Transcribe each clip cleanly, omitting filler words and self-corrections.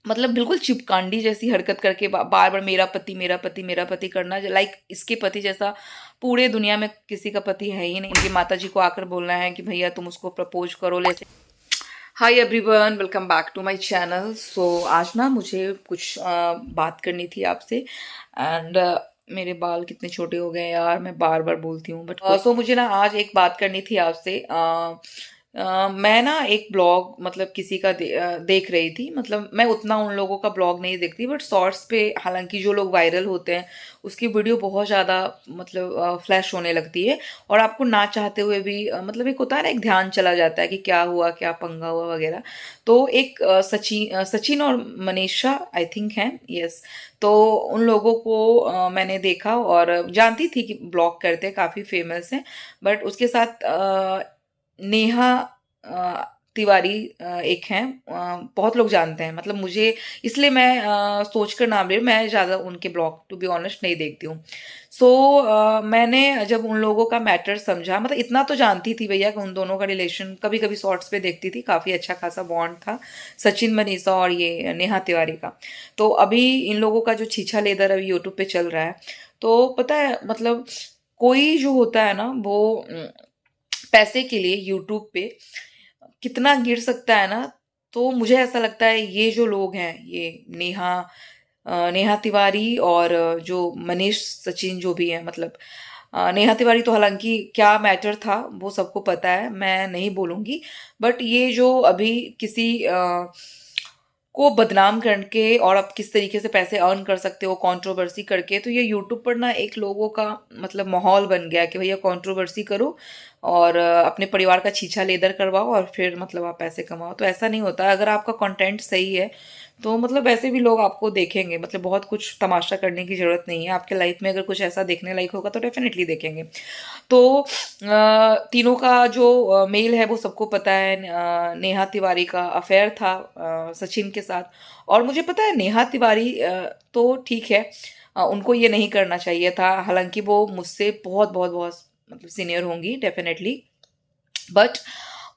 मतलब बिल्कुल चिपकांडी जैसी हरकत करके बार बार मेरा पति मेरा पति मेरा पति करना, लाइक इसके पति जैसा पूरे दुनिया में किसी का पति है ही नहीं। उनकी माता जी को आकर बोलना है कि भैया तुम उसको प्रपोज करो ले। Hi everyone, welcome back to my channel. So आज ना मुझे कुछ बात करनी थी आपसे। एंड मेरे बाल कितने छोटे हो गए यार, मैं बार बार बोलती हूँ बट सो मुझे ना आज एक बात करनी थी आपसे। मैं ना एक ब्लॉग मतलब किसी का देख रही थी। मतलब मैं उतना उन लोगों का ब्लॉग नहीं देखती बट शॉर्ट्स पे हालांकि जो लोग वायरल होते हैं उसकी वीडियो बहुत ज़्यादा मतलब फ्लैश होने लगती है। और आपको ना चाहते हुए भी मतलब एक होता है ना, एक ध्यान चला जाता है कि क्या हुआ, क्या पंगा हुआ वगैरह। तो एक सचिन और मनीषा आई थिंक हैं, यस। तो उन लोगों को मैंने देखा और जानती थी कि ब्लॉग करते हैं, काफ़ी फेमस हैं। बट उसके साथ नेहा तिवारी एक हैं, बहुत लोग जानते हैं। मतलब मुझे इसलिए मैं सोच कर नाम ले रही हूँ, मैं ज़्यादा उनके ब्लॉग टू बी ऑनेस्ट नहीं देखती हूँ। सो मैंने जब उन लोगों का मैटर समझा, मतलब इतना तो जानती थी भैया कि उन दोनों का रिलेशन कभी कभी शॉर्ट्स पे देखती थी, काफ़ी अच्छा खासा बॉन्ड था सचिन मनीषा और ये नेहा तिवारी का। तो अभी इन लोगों का जो छीछा लेदर अभी यूट्यूब पे चल रहा है। तो पता है मतलब कोई जो होता है ना वो पैसे के लिए यूट्यूब पे कितना गिर सकता है ना। तो मुझे ऐसा लगता है ये जो लोग हैं, ये नेहा तिवारी और जो मनीष सचिन जो भी है, मतलब नेहा तिवारी तो हालांकि क्या मैटर था वो सबको पता है, मैं नहीं बोलूंगी। बट ये जो अभी किसी को बदनाम करके और आप किस तरीके से पैसे अर्न कर सकते हो कंट्रोवर्सी करके, तो ये यूट्यूब पर ना एक लोगों का मतलब माहौल बन गया कि भैया कंट्रोवर्सी करो और अपने परिवार का छीछा लेदर करवाओ और फिर मतलब आप पैसे कमाओ। तो ऐसा नहीं होता। अगर आपका कंटेंट सही है तो मतलब वैसे भी लोग आपको देखेंगे। मतलब बहुत कुछ तमाशा करने की जरूरत नहीं है। आपके लाइफ में अगर कुछ ऐसा देखने लायक होगा तो डेफिनेटली देखेंगे। तो तीनों का जो मेल है वो सबको पता है। नेहा तिवारी का अफेयर था सचिन के साथ। और मुझे पता है नेहा तिवारी तो ठीक है, उनको ये नहीं करना चाहिए था। हालांकि वो मुझसे बहुत बहुत बहुत मतलब सीनियर होंगी डेफिनेटली। बट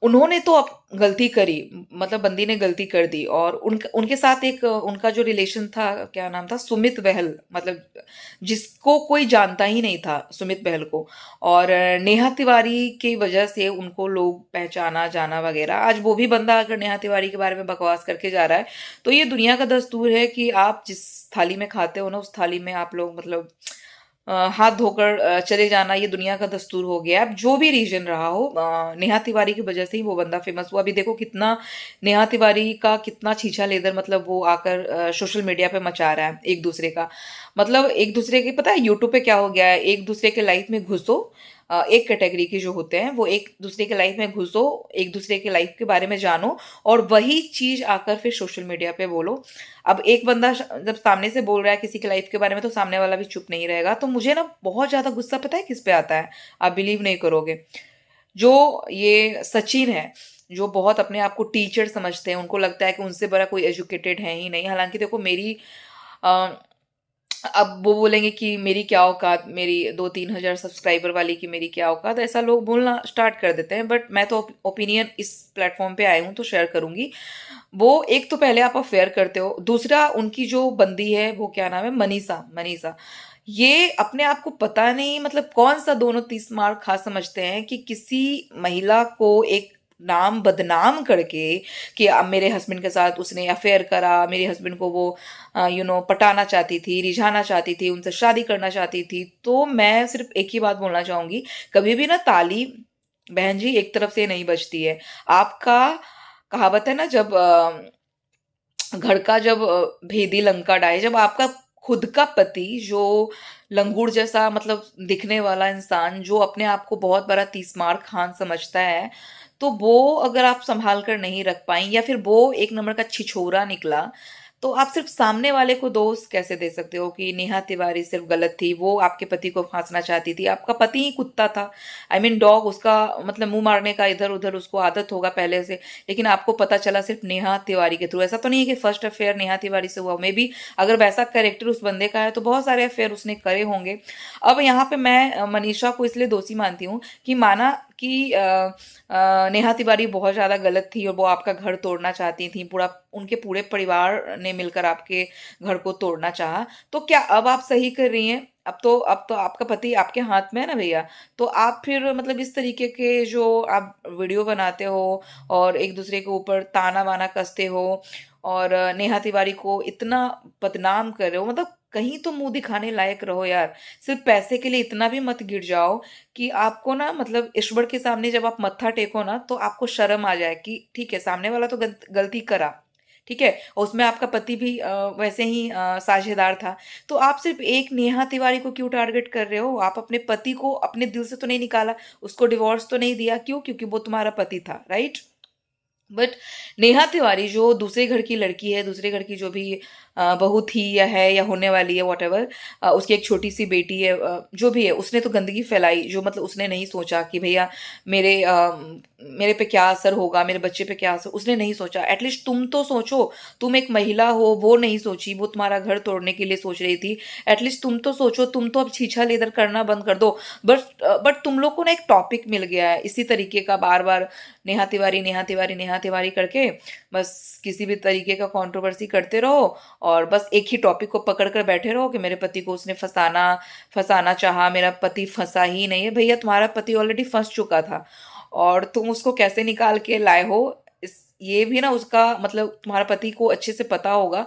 उन्होंने तो अब गलती करी, मतलब बंदी ने गलती कर दी। और उनके साथ एक उनका जो रिलेशन था, क्या नाम था, सुमित बहल, मतलब जिसको कोई जानता ही नहीं था सुमित बहल को। और नेहा तिवारी की वजह से उनको लोग पहचाना जाना वगैरह। आज वो भी बंदा अगर नेहा तिवारी के बारे में बकवास करके जा रहा है तो ये दुनिया का दस्तूर है कि आप जिस थाली में खाते हो ना उस थाली में आप लोग मतलब हाथ धोकर चले जाना, ये दुनिया का दस्तूर हो गया। अब जो भी रीजन रहा हो, नेहा तिवारी की वजह से ही वो बंदा फेमस हुआ। अभी देखो कितना नेहा तिवारी का कितना छीछा लेदर, मतलब वो आकर सोशल मीडिया पे मचा रहा है एक दूसरे का। मतलब एक दूसरे के, पता है यूट्यूब पे क्या हो गया है, एक दूसरे के लाइफ में घुसो। एक कैटेगरी के जो होते हैं वो एक दूसरे के लाइफ में घुसो, एक दूसरे के लाइफ के बारे में जानो और वही चीज आकर फिर सोशल मीडिया पे बोलो। अब एक बंदा जब सामने से बोल रहा है किसी के लाइफ के बारे में तो सामने वाला भी चुप नहीं रहेगा। तो मुझे ना बहुत ज्यादा गुस्सा पता है किस पे आता है, आप बिलीव नहीं करोगे। जो ये सचिन है, जो बहुत अपने आप को टीचर समझते हैं, उनको लगता है कि उनसे बड़ा कोई एजुकेटेड है ही नहीं। हालांकि देखो मेरी अब वो बोलेंगे कि मेरी क्या औकात, मेरी 2-3 हज़ार सब्सक्राइबर वाली की मेरी क्या औकात, ऐसा लोग बोलना स्टार्ट कर देते हैं। बट मैं तो ओपिनियन इस प्लेटफॉर्म पे आई हूँ तो शेयर करूंगी। वो एक तो पहले आप अफेयर करते हो, दूसरा उनकी जो बंदी है वो क्या नाम है, मनीषा मनीषा। ये अपने आप को पता नहीं मतलब कौन सा दोनों 30 मार खा समझते हैं कि किसी महिला को एक नाम बदनाम करके कि अब मेरे हस्बैंड के साथ उसने अफेयर करा, मेरे हस्बैंड को वो पटाना चाहती थी, रिझाना चाहती थी, उनसे शादी करना चाहती थी। तो मैं सिर्फ एक ही बात बोलना चाहूंगी, कभी भी ना ताली बहन जी एक तरफ से नहीं बजती है। आपका कहावत है ना, जब घर का जब भेदी लंका डाहे, जब आपका खुद का पति जो लंगूर जैसा मतलब दिखने वाला इंसान जो अपने आप को बहुत बड़ा 30 मार खान समझता है, तो वो अगर आप संभाल कर नहीं रख पाई या फिर वो एक नंबर का छिछोरा निकला, तो आप सिर्फ सामने वाले को दोष कैसे दे सकते हो कि नेहा तिवारी सिर्फ गलत थी, वो आपके पति को फांसना चाहती थी। आपका पति ही कुत्ता था, आई मीन डॉग, उसका मतलब मुंह मारने का इधर उधर उसको आदत होगा पहले से। लेकिन आपको पता चला सिर्फ नेहा तिवारी के थ्रू। ऐसा तो नहीं है कि फर्स्ट अफेयर नेहा तिवारी से हुआ, मे बी अगर वैसा कैरेक्टर उस बंदे का है तो बहुत सारे अफेयर उसने करे होंगे। अब यहाँ पे मैं मनीषा को इसलिए दोषी मानती हूँ कि माना कि नेहा तिवारी बहुत ज़्यादा गलत थी और वो आपका घर तोड़ना चाहती थी, उनके पूरे परिवार ने मिलकर आपके घर को तोड़ना चाहा। तो क्या अब आप सही कर रही हैं? अब तो आपका पति आपके हाथ में है ना भैया। तो आप फिर मतलब इस तरीके के जो आप वीडियो बनाते हो और एक दूसरे के ऊपर ताना वाना कसते हो और नेहा तिवारी को इतना बदनाम कर रहे हो, मतलब कहीं तो मुंह दिखाने लायक रहो यार। सिर्फ पैसे के लिए इतना भी मत गिर जाओ कि आपको ना मतलब ईश्वर के सामने जब आप मत्था टेको ना तो आपको शर्म आ जाए कि ठीक है, सामने वाला तो गलती करा, ठीक है, और उसमें आपका पति भी वैसे ही साझेदार था। तो आप सिर्फ एक नेहा तिवारी को क्यों टारगेट कर रहे हो? आप अपने पति को अपने दिल से तो नहीं निकाला, उसको डिवोर्स तो नहीं दिया, क्यों? क्योंकि वो तुम्हारा पति था, राइट? बट नेहा तिवारी जो दूसरे घर की लड़की है, दूसरे घर की जो भी बहू थी या है या होने वाली है, वॉट एवर, उसकी एक छोटी सी बेटी है, जो भी है, उसने तो गंदगी फैलाई। जो मतलब उसने नहीं सोचा कि भैया मेरे पे क्या असर होगा, मेरे बच्चे पे क्या असर, उसने नहीं सोचा। एटलीस्ट तुम तो सोचो। तुम एक महिला हो, वो नहीं सोची, वो तुम्हारा घर तोड़ने के लिए सोच रही थी। एटलीस्ट तुम तो सोचो। तुम तो अब छीछा लेदर करना बंद कर दो। बट तुम लोग को ना एक टॉपिक मिल गया है इसी तरीके का, बार बार नेहा तिवारी नेहा तिवारी नेहा तिवारी करके बस किसी भी तरीके का कंट्रोवर्सी करते रहो और बस एक ही टॉपिक को पकड़ कर बैठे रहो कि मेरे पति को उसने फंसाना फंसाना चाहा, मेरा पति फंसा ही नहीं है। भैया तुम्हारा पति ऑलरेडी फंस चुका था और तुम उसको कैसे निकाल के लाए हो, इस ये भी ना उसका मतलब तुम्हारा पति को अच्छे से पता होगा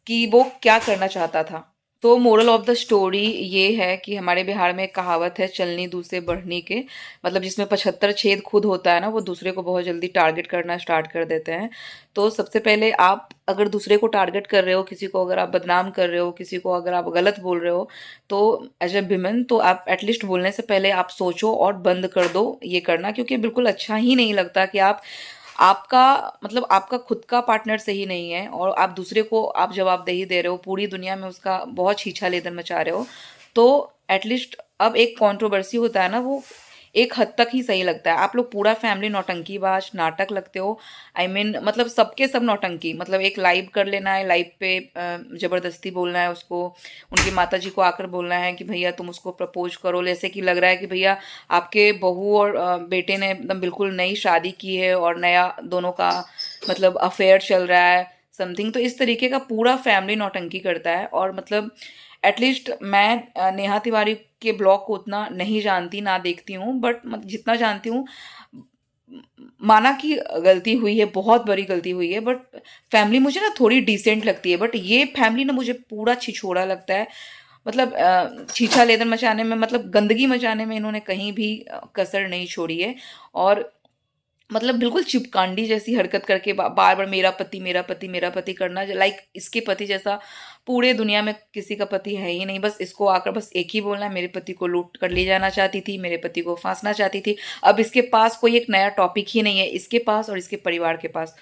कि वो क्या करना चाहता था। तो मोरल ऑफ द स्टोरी ये है कि हमारे बिहार में एक कहावत है, चलनी दूसरे बढ़नी के, मतलब जिसमें 75 छेद खुद होता है ना, वो दूसरे को बहुत जल्दी टारगेट करना स्टार्ट कर देते हैं। तो सबसे पहले आप अगर दूसरे को टारगेट कर रहे हो, किसी को अगर आप बदनाम कर रहे हो, किसी को अगर आप गलत बोल रहे हो, तो एज ए विमेन तो आप एटलीस्ट बोलने से पहले आप सोचो और बंद कर दो ये करना, क्योंकि बिल्कुल अच्छा ही नहीं लगता कि आपका मतलब आपका खुद का पार्टनर सही नहीं है और आप दूसरे को आप जवाबदेही दे रहे हो, पूरी दुनिया में उसका बहुत छीछा लेदर मचा रहे हो। तो एटलीस्ट अब एक कंट्रोवर्सी होता है ना, वो एक हद तक ही सही लगता है। आप लोग पूरा फैमिली नौटंकीबाज नाटक लगते हो। आई मीन मतलब सबके सब नौटंकी, मतलब एक लाइव कर लेना है, लाइव पे जबरदस्ती बोलना है उसको, उनकी माता जी को आकर बोलना है कि भैया तुम उसको प्रपोज करो, जैसे कि लग रहा है कि भैया आपके बहू और बेटे ने एकदम बिल्कुल नई शादी की है और नया दोनों का मतलब अफेयर चल रहा है समथिंग। तो इस तरीके का पूरा फैमिली नौटंकी करता है। और मतलब एटलीस्ट मैं नेहा तिवारी के ब्लॉग को उतना नहीं जानती, ना देखती हूँ, बट जितना जानती हूँ, माना कि गलती हुई है, बहुत बड़ी गलती हुई है, बट फैमिली मुझे ना थोड़ी डिसेंट लगती है, बट ये फैमिली ना मुझे पूरा छिछोरा लगता है। मतलब छीछा लेदर मचाने में, मतलब गंदगी मचाने में इन्होंने कहीं भी कसर नहीं छोड़ी है। और मतलब बिल्कुल चिपकांडी जैसी हरकत करके बार बार मेरा पति मेरा पति मेरा पति करना, लाइक इसके पति जैसा पूरे दुनिया में किसी का पति है ही नहीं। बस इसको आकर बस एक ही बोलना है, मेरे पति को लूट कर ले जाना चाहती थी, मेरे पति को फांसना चाहती थी। अब इसके पास कोई एक नया टॉपिक ही नहीं है, इसके पास और इसके परिवार के पास।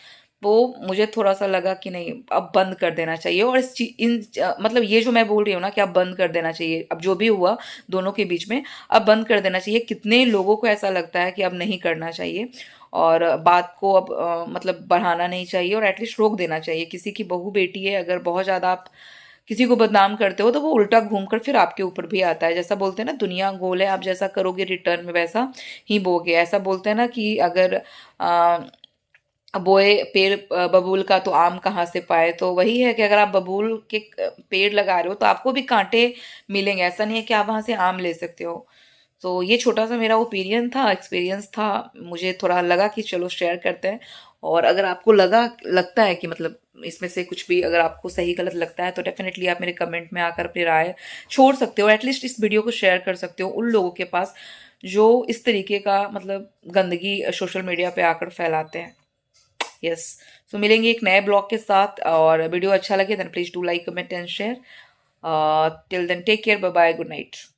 तो मुझे थोड़ा सा लगा कि नहीं, अब बंद कर देना चाहिए। और मतलब ये जो मैं बोल रही हूँ ना कि अब बंद कर देना चाहिए, अब जो भी हुआ दोनों के बीच में अब बंद कर देना चाहिए। कितने लोगों को ऐसा लगता है कि अब नहीं करना चाहिए और बात को अब मतलब बढ़ाना नहीं चाहिए और एटलीस्ट रोक देना चाहिए। किसी की बहू बेटी है, अगर बहुत ज़्यादा आप किसी को बदनाम करते हो तो वो उल्टा घूमकर फिर आपके ऊपर भी आता है। जैसा बोलते हैं ना, दुनिया गोल है, आप जैसा करोगे रिटर्न में वैसा ही बोगे। ऐसा बोलते हैं ना कि अगर बोए पेड़ बबूल का तो आम कहाँ से पाए। तो वही है कि अगर आप बबूल के पेड़ लगा रहे हो तो आपको भी कांटे मिलेंगे, ऐसा नहीं है कि आप वहां से आम ले सकते हो। तो ये छोटा सा मेरा ओपिनियन था, एक्सपीरियंस था, मुझे थोड़ा लगा कि चलो शेयर करते हैं। और अगर आपको लगता है कि मतलब इसमें से कुछ भी अगर आपको सही गलत लगता है तो डेफिनेटली आप मेरे कमेंट में आकर अपनी राय छोड़ सकते हो। एटलीस्ट इस वीडियो को शेयर कर सकते हो उन लोगों के पास जो इस तरीके का मतलब गंदगी सोशल मीडिया पे आकर फैलाते हैं। यस, सो मिलेंगे एक नए ब्लॉग के साथ। और वीडियो अच्छा लगे then please do like comment and share. Till then take care, bye bye, good night.